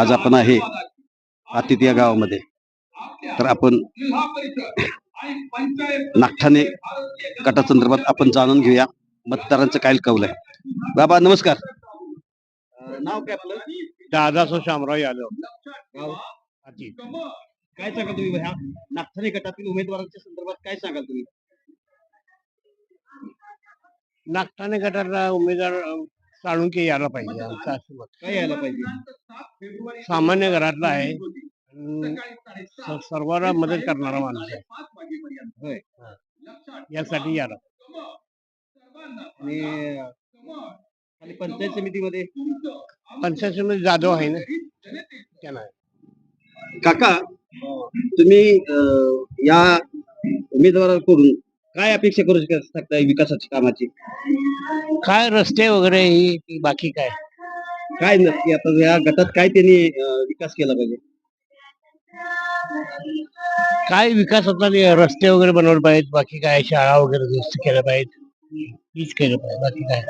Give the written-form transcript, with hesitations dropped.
आज आपण आहे आतिथ या गावामध्ये. तर आपण नागठाणे गटासंदर्भात आपण जाणून घेऊया मतदारांचं काय कौल आहे. बाबा नमस्कार. नाव काय आपलं? दादासो शामराव यादव. गाव आतिथ. काय सांगाल तुम्ही ह्या नागठाणे गटातील उमेदवारांच्या संदर्भात काय सांगाल तुम्ही? नागठाणे गटाला उमेदवार साळुंके यायला पाहिजे आमचं असं मत. काय यायला पाहिजे? सामान्य घरातला आहे, सर्वांना मदत करणारा माणूस आहे. होय. यासाठी यायला. आणि पंचायत समितीमध्ये पंचायत समिती जाधव आहे ना त्यांना. काका तुम्ही या उमेदवाराकडून काय अपेक्षा करू शकता विकासाची कामाची? काय रस्ते वगैरे ही बाकी काय काय नक्की आता या गटात काय त्यांनी विकास केला पाहिजे? काय विकास होता ते रस्ते वगैरे बनवले पाहिजेत, बाकी काय शाळा वगैरे दुरुस्त केल्या पाहिजेत, हीच केलं पाहिजे बाकी काय.